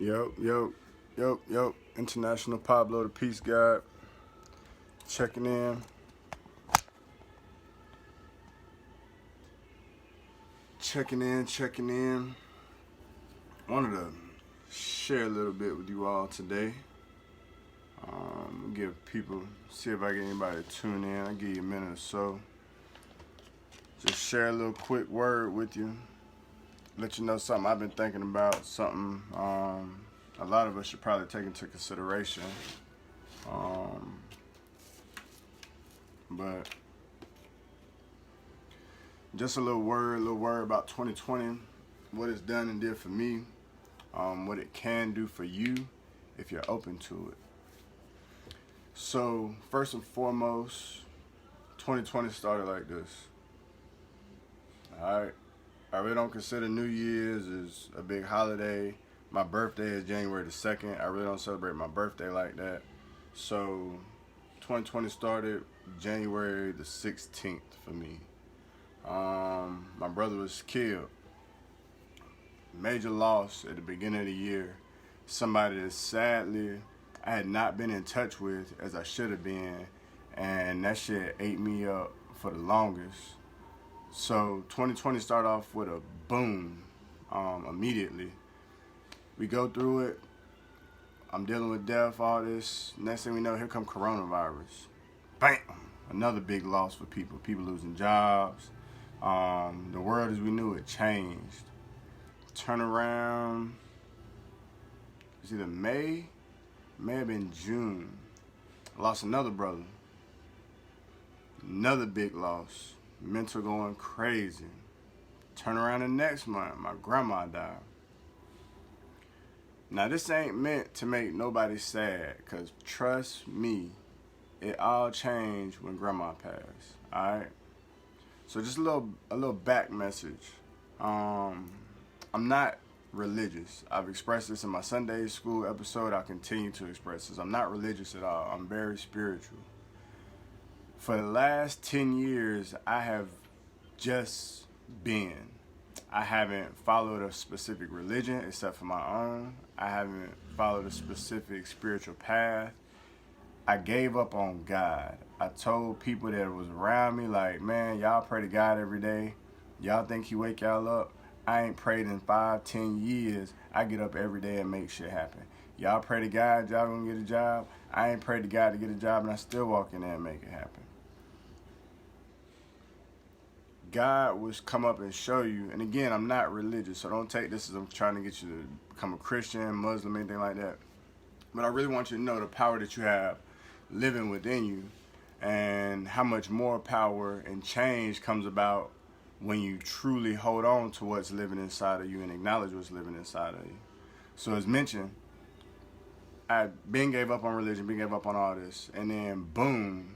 Yo. International Pablo, the Peace God, checking in. Wanted to share a little bit with you all today. See if I get anybody to tune in. I'll give you a minute or so. Just share a little quick word with you. Let you know something I've been thinking about, something a lot of us should probably take into consideration. But just a little word about 2020, what it's done and did for me, what it can do for you if you're open to it. So first and foremost, 2020 started like this. Alright, I really don't consider New Year's as a big holiday. My birthday is January the 2nd. I really don't celebrate my birthday like that. So 2020 started January the 16th for me. My brother was killed. Major loss at the beginning of the year. Somebody that sadly I had not been in touch with as I should have been, and that shit ate me up for the longest. So 2020 started off with a boom immediately. We go through it. I'm dealing with death, all this. Next thing we know, here come coronavirus. Bam! Another big loss for people. People losing jobs. The world as we knew it changed. Turn around. It's either May have been June. I lost another brother. Another big loss. Mental going crazy. Turn around the next month, my grandma died. Now this ain't meant to make nobody sad, cause trust me, it all changed when grandma passed. Alright? So just a little back message. I'm not religious. I've expressed this in my Sunday school episode. I'll continue to express this. I'm not religious at all. I'm very spiritual. For the last 10 years, I have just been. I haven't followed a specific religion except for my own. I haven't followed a specific spiritual path. I gave up on God. I told people that was around me, like, man, y'all pray to God every day. Y'all think he wake y'all up? I ain't prayed in 5-10 years. I get up every day and make shit happen. Y'all pray to God, y'all gonna get a job. I ain't prayed to God to get a job, and I still walk in there and make it happen. God will come up and show you, and again, I'm not religious, so don't take this as I'm trying to get you to become a Christian, Muslim, anything like that. But I really want you to know the power that you have living within you, and how much more power and change comes about when you truly hold on to what's living inside of you and acknowledge what's living inside of you. So as mentioned, I gave up on religion, gave up on all this, and then boom,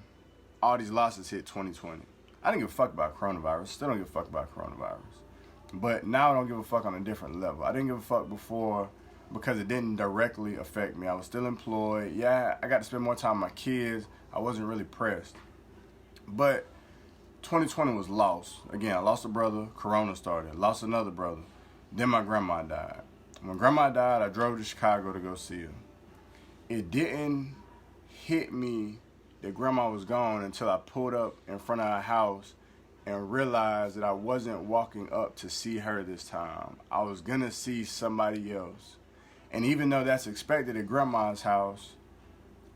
all these losses hit 2020. I didn't give a fuck about coronavirus, still don't give a fuck about coronavirus. But now I don't give a fuck on a different level. I didn't give a fuck before because it didn't directly affect me. I was still employed. Yeah, I got to spend more time with my kids. I wasn't really pressed. But 2020 was lost. Again, I lost a brother, Corona started. Lost another brother. Then my grandma died. When grandma died, I drove to Chicago to go see her. It didn't hit me that grandma was gone until I pulled up in front of her house and realized that I wasn't walking up to see her this time. I was gonna see somebody else. And even though that's expected at grandma's house,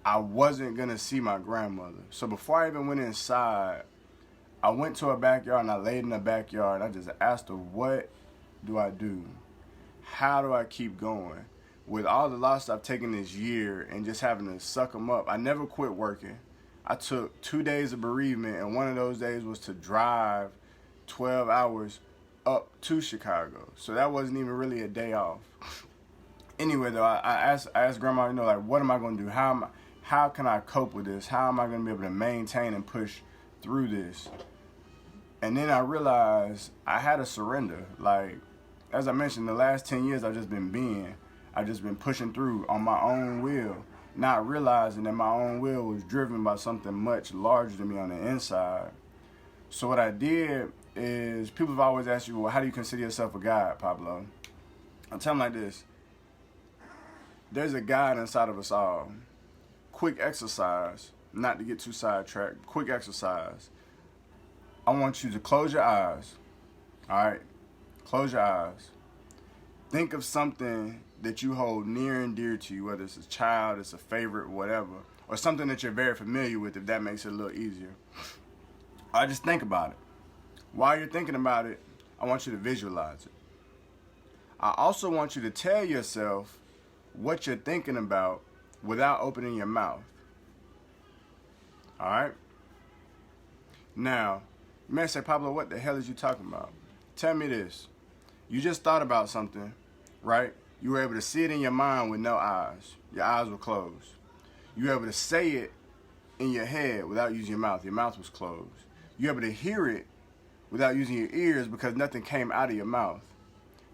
I wasn't gonna see my grandmother. So before I even went inside, I went to her backyard and I laid in the backyard. I just asked her, what do I do? How do I keep going? With all the loss I've taken this year and just having to suck them up, I never quit working. I took 2 days of bereavement, and one of those days was to drive 12 hours up to Chicago. So that wasn't even really a day off. Anyway, though, I asked grandma, like, what am I going to do? How can I cope with this? How am I going to be able to maintain and push through this? And then I realized I had to surrender. Like, as I mentioned, the last 10 years I've just been pushing through on my own will, not realizing that my own will was driven by something much larger than me on the inside. So what I did is, people have always asked you, well, how do you consider yourself a God, Pablo? I'll tell them like this. there's a God inside of us all. Quick exercise, not to get too sidetracked, quick exercise. I want you to close your eyes, all right? Close your eyes. Think of something that you hold near and dear to you, whether it's a child, it's a favorite, whatever, or something that you're very familiar with, if that makes it a little easier. All right, just think about it. While you're thinking about it, I want you to visualize it. I also want you to tell yourself what you're thinking about without opening your mouth. All right? Now, you may say, Pablo, what the hell is you talking about? Tell me this. You just thought about something, right? You were able to see it in your mind with no eyes. Your eyes were closed. You were able to say it in your head without using your mouth. Your mouth was closed. You were able to hear it without using your ears because nothing came out of your mouth.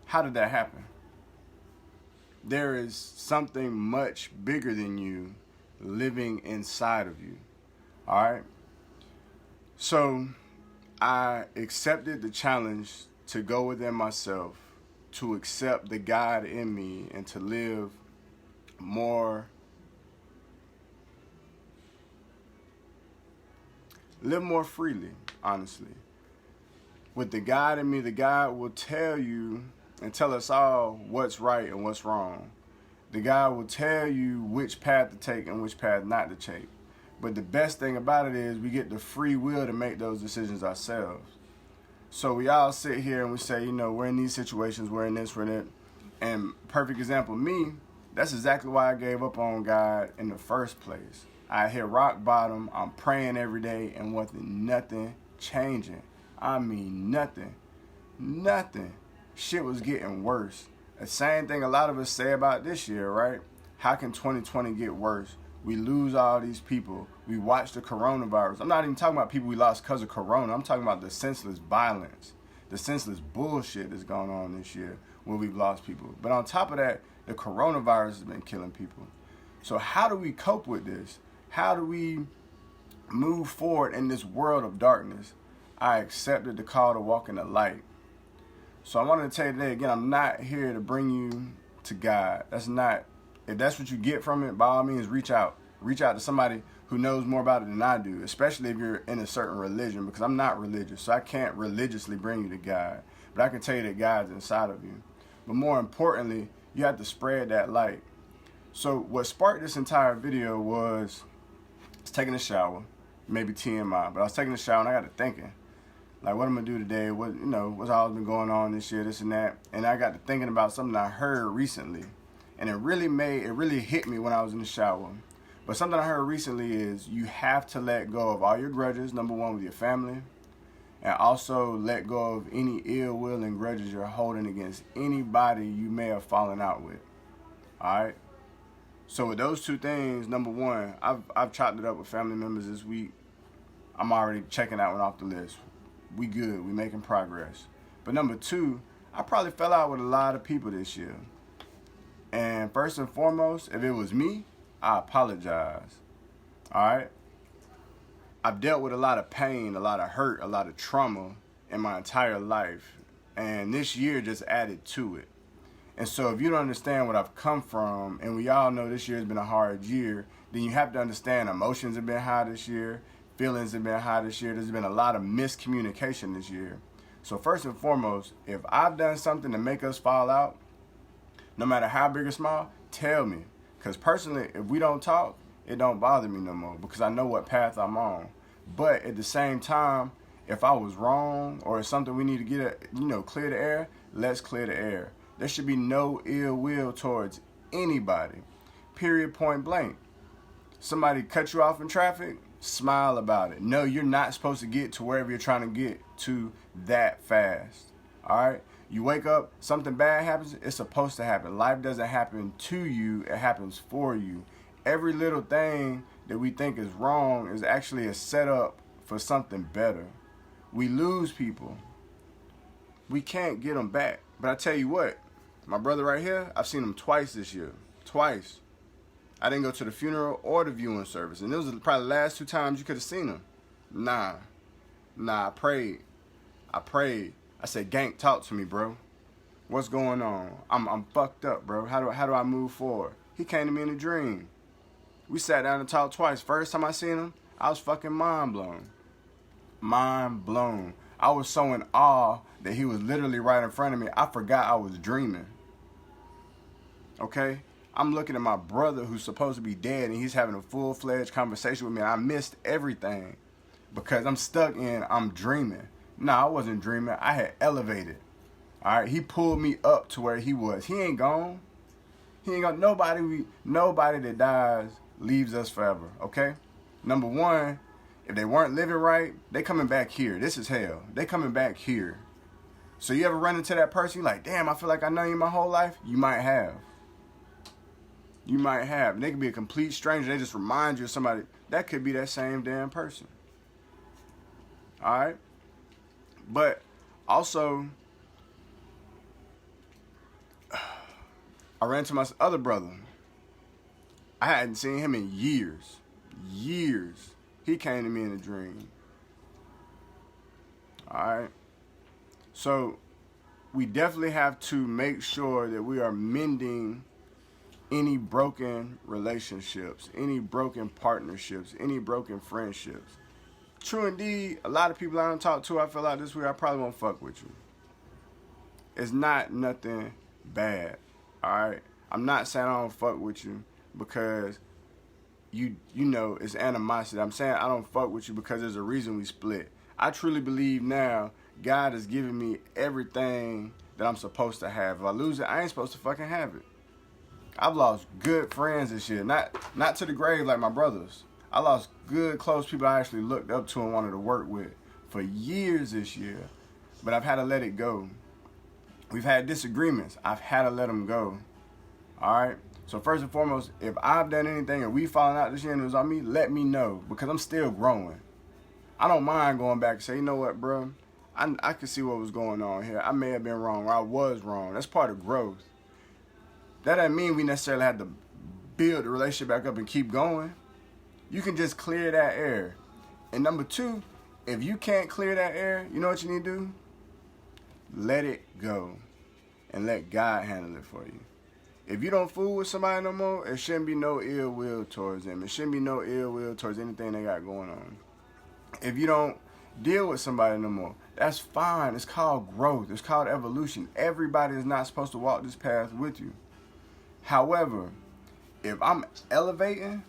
How did that happen? There is something much bigger than you living inside of you. All right? So I accepted the challenge to go within myself, to accept the God in me, and to live more freely, honestly. With the God in me, the God will tell you and tell us all what's right and what's wrong. The God will tell you which path to take and which path not to take. But the best thing about it is we get the free will to make those decisions ourselves. So we all sit here and we say, you know, we're in these situations, we're in this, we're in that. And perfect example, me, that's exactly why I gave up on God in the first place. I hit rock bottom, I'm praying every day, and nothing changing. I mean nothing. Nothing. Shit was getting worse. The same thing a lot of us say about this year, right? How can 2020 get worse? We lose all these people. We watch the coronavirus. I'm not even talking about people we lost because of corona. I'm talking about the senseless violence, the senseless bullshit that's going on this year where we've lost people. But on top of that, the coronavirus has been killing people. So how do we cope with this? How do we move forward in this world of darkness? I accepted the call to walk in the light. So I wanted to tell you today, again, I'm not here to bring you to God. That's not, if that's what you get from it, by all means, reach out. Reach out to somebody who knows more about it than I do, especially if you're in a certain religion, because I'm not religious, so I can't religiously bring you to God. But I can tell you that God's inside of you. But more importantly, you have to spread that light. So what sparked this entire video was I was taking a shower, maybe TMI, but I was taking a shower and I got to thinking, like, what am I gonna do today? What, you know, what's all been going on this year, this and that. And I got to thinking about something I heard recently. And it really hit me when I was in the shower. But something I heard recently is you have to let go of all your grudges, number one, with your family. And also let go of any ill will and grudges you're holding against anybody you may have fallen out with. Alright? So with those two things, number one, I've chopped it up with family members this week. I'm already checking that one off the list. We good. We making progress. But number two, I probably fell out with a lot of people this year. And first and foremost, if it was me, I apologize. Alright? I've dealt with a lot of pain, a lot of hurt, a lot of trauma in my entire life. And this year just added to it. And so if you don't understand what I've come from, and we all know this year has been a hard year, then you have to understand emotions have been high this year, feelings have been high this year. There's been a lot of miscommunication this year. So first and foremost, if I've done something to make us fall out, no matter how big or small, tell me. Because personally, if we don't talk, it don't bother me no more because I know what path I'm on. But at the same time, if I was wrong or it's something we need to get, clear the air, let's clear the air. There should be no ill will towards anybody. Period, point blank. Somebody cut you off in traffic, smile about it. No, you're not supposed to get to wherever you're trying to get to that fast. All right? You wake up, something bad happens, it's supposed to happen. Life doesn't happen to you, it happens for you. Every little thing that we think is wrong is actually a setup for something better. We lose people. We can't get them back. But I tell you what, my brother right here, I've seen him twice this year. Twice. I didn't go to the funeral or the viewing service. And those are probably the last 2 times you could have seen him. Nah, I prayed. I said, Gank, talk to me, bro. What's going on? I'm fucked up, bro. How do I move forward? He came to me in a dream. We sat down and talked twice. First time I seen him, I was fucking mind blown. Mind blown. I was so in awe that he was literally right in front of me. I forgot I was dreaming. Okay? I'm looking at my brother who's supposed to be dead, and he's having a full-fledged conversation with me. And I missed everything because I'm stuck in I'm dreaming. No, I wasn't dreaming. I had elevated. All right? He pulled me up to where he was. He ain't gone. He ain't gone. Nobody that dies leaves us forever. Okay? Number one, if they weren't living right, they coming back here. This is hell. They coming back here. So you ever run into that person, you're like, damn, I feel like I know you my whole life? You might have. You might have. And they could be a complete stranger. They just remind you of somebody. That could be that same damn person. All right? But also, I ran into my other brother. I hadn't seen him in years. Years. He came to me in a dream. All right? So, we definitely have to make sure that we are mending any broken relationships, any broken partnerships, any broken friendships. True indeed, a lot of people I don't talk to, I feel like this week I probably won't fuck with you. It's not nothing bad, all right? I'm not saying I don't fuck with you because you know it's animosity. I'm saying I don't fuck with you because there's a reason we split. I truly believe now God has given me everything that I'm supposed to have. If I lose it, I ain't supposed to fucking have it. I've lost good friends this year. Not to the grave like my brothers. I lost good, close people I actually looked up to and wanted to work with for years this year. But I've had to let it go. We've had disagreements. I've had to let them go. All right? So first and foremost, if I've done anything and we falling out this year and it was on me, let me know because I'm still growing. I don't mind going back and say, you know what, bro? I can see what was going on here. I may have been wrong or I was wrong. That's part of growth. That doesn't mean we necessarily have to build the relationship back up and keep going. You can just clear that air. And number two, if you can't clear that air, you know what you need to do? Let it go and let God handle it for you. If you don't fool with somebody no more, it shouldn't be no ill will towards them. It shouldn't be no ill will towards anything they got going on. If you don't deal with somebody no more, that's fine. It's called growth. It's called evolution. Everybody is not supposed to walk this path with you. However, if I'm elevating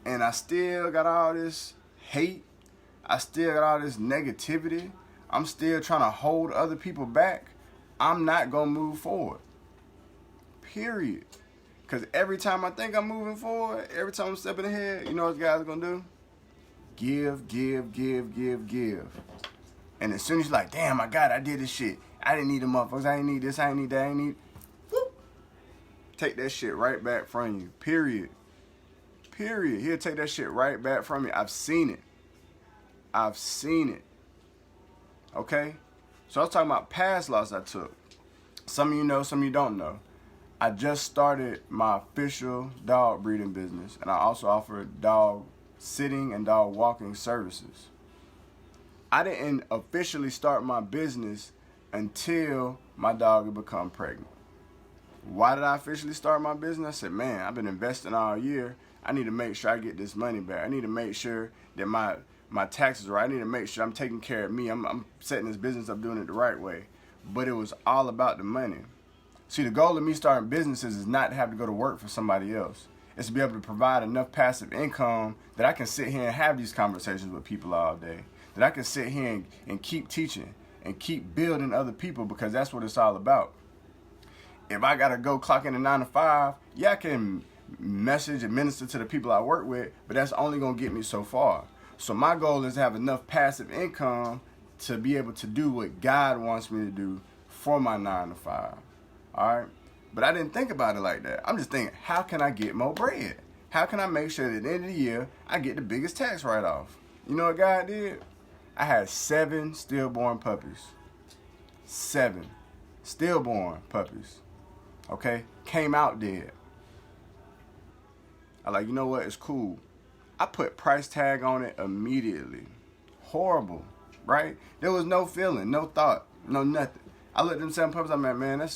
and I still got all this hate, I still got all this negativity, I'm still trying to hold other people back, I'm not going to move forward. Period. Because every time I think I'm moving forward, every time I'm stepping ahead, you know what guys are going to do? Give, give, give, give, give. And as soon as you're like, damn, I got it, I did this shit. I didn't need the motherfuckers, I didn't need this, I didn't need that, I didn't need... Take that shit right back from you. Period. Period. He'll take that shit right back from you. I've seen it. I've seen it. Okay? So I was talking about past loss I took. Some of you know, some of you don't know. I just started my official dog breeding business, and I also offer dog sitting and dog walking services. I didn't officially start my business until my dog had become pregnant. Why did I officially start my business? I said, man, I've been investing all year. I need to make sure I get this money back. I need to make sure that my taxes are right. I need to make sure I'm taking care of me. I'm setting this business up, doing it the right way. But it was all about the money. See, the goal of me starting businesses is not to have to go to work for somebody else. It's to be able to provide enough passive income that I can sit here and have these conversations with people all day. That I can sit here and keep teaching and keep building other people because that's what it's all about. If I got to go clock in at 9 to 5, yeah, I can message and minister to the people I work with, but that's only going to get me so far. So my goal is to have enough passive income to be able to do what God wants me to do for my 9 to 5. All right? But I didn't think about it like that. I'm just thinking, how can I get more bread? How can I make sure that at the end of the year, I get the biggest tax write-off? You know what God did? I had 7 stillborn puppies. 7 stillborn puppies. Okay? Came out dead. I like, you know what? It's cool. I put price tag on it immediately. Horrible, right? There was no feeling, no thought, no nothing. I looked at them 7 puppies, I'm like, man,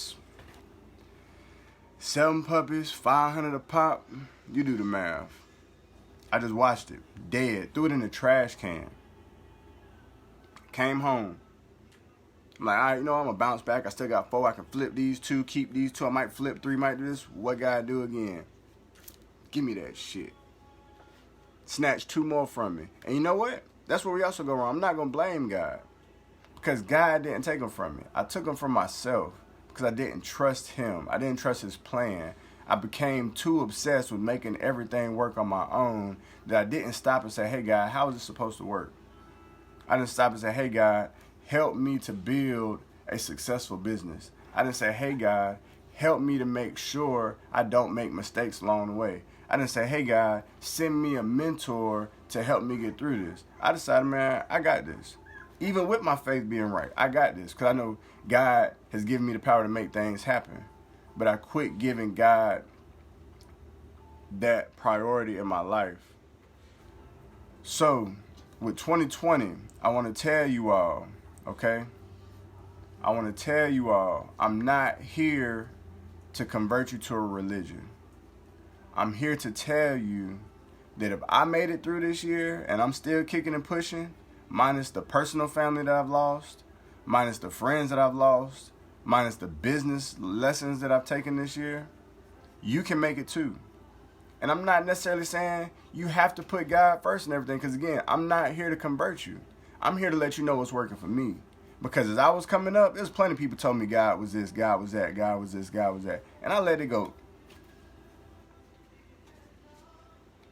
7 puppies, 500 a pop. You do the math. I just watched it. Dead. Threw it in the trash can. Came home. I'm like, all right, I'm going to bounce back. I still got 4. I can flip these 2, keep these 2. I might flip 3, might do this. What gotta do again? Give me that shit. Snatch 2 more from me. And you know what? That's where we also go wrong. I'm not going to blame God. Because God didn't take them from me. I took them from myself. Because I didn't trust him. I didn't trust his plan. I became too obsessed with making everything work on my own that I didn't stop and say, hey, God, how is this supposed to work? I didn't stop and say, hey, God, help me to build a successful business. I didn't say, hey, God, help me to make sure I don't make mistakes along the way. I didn't say, hey, God, send me a mentor to help me get through this. I decided, man, I got this. Even with my faith being right, I got this. Because I know God has given me the power to make things happen. But I quit giving God that priority in my life. So, with 2020, I want to tell you all, okay? I want to tell you all, I'm not here to convert you to a religion. I'm here to tell you that if I made it through this year and I'm still kicking and pushing, minus the personal family that I've lost, minus the friends that I've lost, minus the business lessons that I've taken this year, you can make it too. And I'm not necessarily saying you have to put God first and everything, because again, I'm not here to convert you. I'm here to let you know what's working for me. Because as I was coming up, there's plenty of people told me God was this, God was that, God was this, God was that. And I let it go.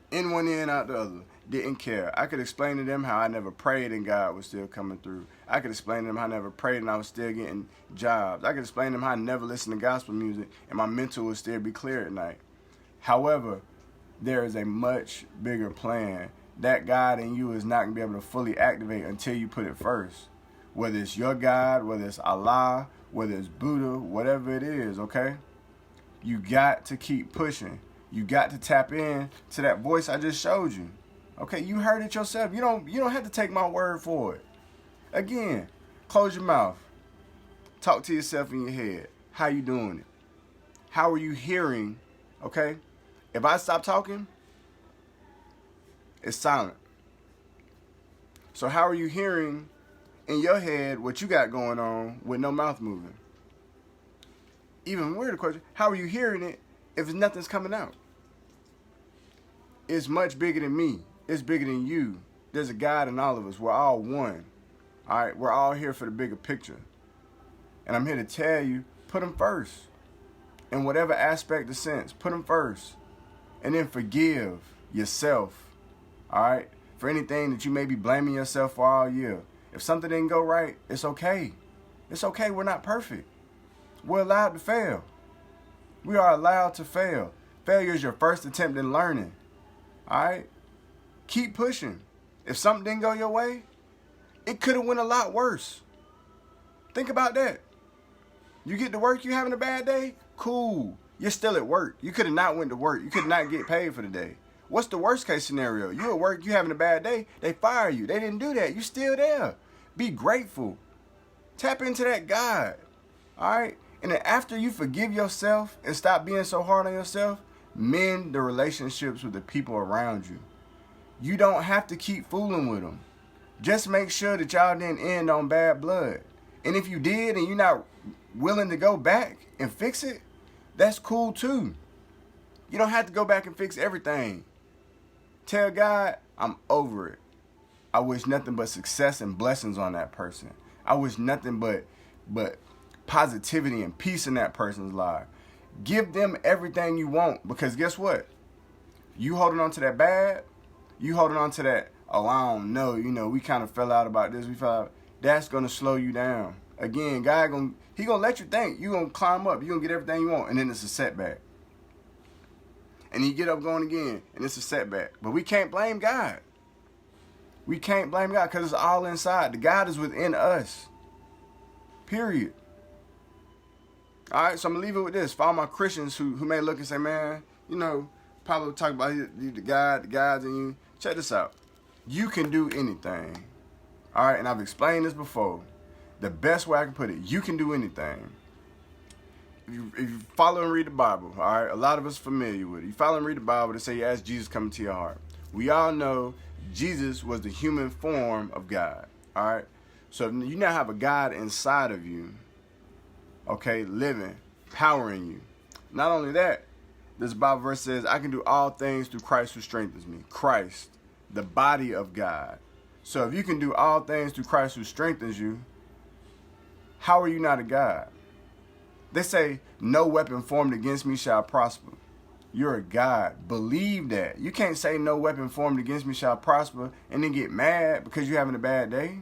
In one ear and out the other. Didn't care. I could explain to them how I never prayed and God was still coming through. I could explain to them how I never prayed and I was still getting jobs. I could explain to them how I never listened to gospel music and my mental would still be clear at night. However, there is a much bigger plan. That God in you is not going to be able to fully activate until you put it first. Whether it's your God, whether it's Allah, whether it's Buddha, whatever it is, okay? You got to keep pushing. You got to tap in to that voice I just showed you. Okay, you heard it yourself. You don't have to take my word for it. Again, close your mouth. Talk to yourself in your head. How you doing it? How are you hearing? Okay? If I stop talking, it's silent. So how are you hearing in your head what you got going on with no mouth moving? Even weirder question, how are you hearing it if nothing's coming out? It's much bigger than me. It's bigger than you. There's a God in all of us. We're all one. All right? We're all here for the bigger picture. And I'm here to tell you, put him first. In whatever aspect of sense, put him first. And then forgive yourself. All right? For anything that you may be blaming yourself for all year. If something didn't go right, it's okay. It's okay. We're not perfect. We're allowed to fail. We are allowed to fail. Failure is your first attempt in learning. All right? Keep pushing. If something didn't go your way, it could have went a lot worse. Think about that. You get to work, you having a bad day? Cool. You're still at work. You could have not went to work. You could not get paid for the day. What's the worst case scenario? You at work, you having a bad day, they fire you. They didn't do that. You still there. Be grateful. Tap into that God. All right? And then after you forgive yourself and stop being so hard on yourself, mend the relationships with the people around you. You don't have to keep fooling with them. Just make sure that y'all didn't end on bad blood. And if you did and you're not willing to go back and fix it, that's cool too. You don't have to go back and fix everything. Tell God, I'm over it. I wish nothing but success and blessings on that person. I wish nothing but positivity and peace in that person's life. Give them everything you want, because guess what? You holding on to that bad, you holding on to that, oh, I don't know, we kind of fell out about this, that's going to slow you down. Again, God he going to let you think. You're going to climb up. You're going to get everything you want, and then it's a setback. And you get up going again, and it's a setback. But we can't blame God. We can't blame God because it's all inside. The God is within us. Period. All right, so I'm going to leave it with this. For all my Christians who may look and say, man, probably talk about the God's in you. Check this out. You can do anything. All right, and I've explained this before. The best way I can put it, you can do anything. if you follow and read the Bible, all right, a lot of us familiar with it. You follow and read the Bible, they say you ask Jesus come into your heart. We all know Jesus was the human form of God, all right? So if you now have a God inside of you, okay, living, powering you. Not only that, this Bible verse says, I can do all things through Christ who strengthens me. Christ, the body of God. So if you can do all things through Christ who strengthens you, how are you not a God? They say, no weapon formed against me shall prosper. You're a God. Believe that. You can't say no weapon formed against me shall prosper and then get mad because you're having a bad day.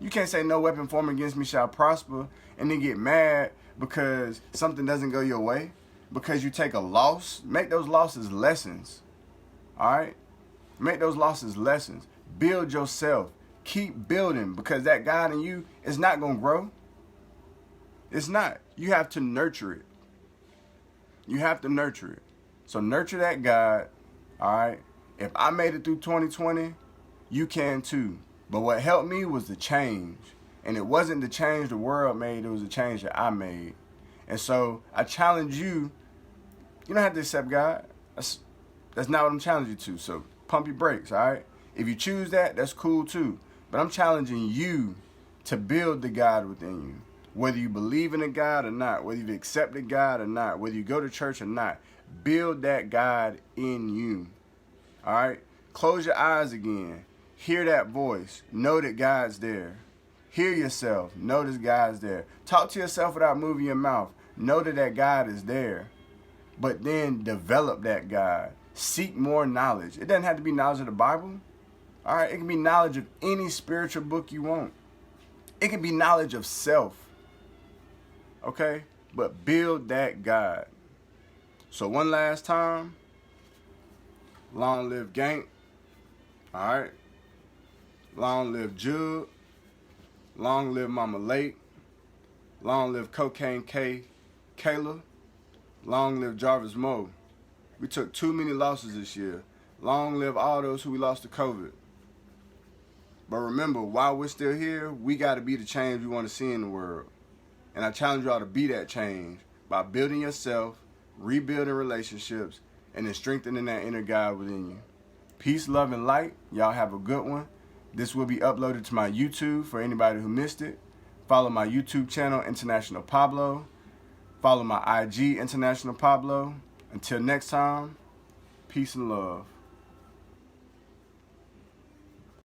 You can't say no weapon formed against me shall prosper and then get mad because something doesn't go your way. Because you take a loss. Make those losses lessons. All right? Make those losses lessons. Build yourself. Keep building, because that God in you is not going to grow. It's not. You have to nurture it. You have to nurture it. So nurture that God, all right? If I made it through 2020, you can too. But what helped me was the change. And it wasn't the change the world made, it was the change that I made. And so I challenge you, you don't have to accept God. That's not what I'm challenging you to. So pump your brakes, all right? If you choose that, that's cool too. But I'm challenging you to build the God within you. Whether you believe in a God or not, whether you've accepted God or not, whether you go to church or not, build that God in you. All right? Close your eyes again. Hear that voice. Know that God's there. Hear yourself. Know that God's there. Talk to yourself without moving your mouth. Know that God is there. But then develop that God. Seek more knowledge. It doesn't have to be knowledge of the Bible. All right? It can be knowledge of any spiritual book you want. It can be knowledge of self. Okay? But build that God. So one last time. Long live Gank. All right? Long live Jug. Long live Mama Lake. Long live Cocaine K. Kayla. Long live Jarvis Moe. We took too many losses this year. Long live all those who we lost to COVID. But remember, while we're still here, we got to be the change we want to see in the world. And I challenge y'all to be that change by building yourself, rebuilding relationships, and then strengthening that inner God within you. Peace, love, and light. Y'all have a good one. This will be uploaded to my YouTube for anybody who missed it. Follow my YouTube channel, International Pablo. Follow my IG, International Pablo. Until next time, peace and love.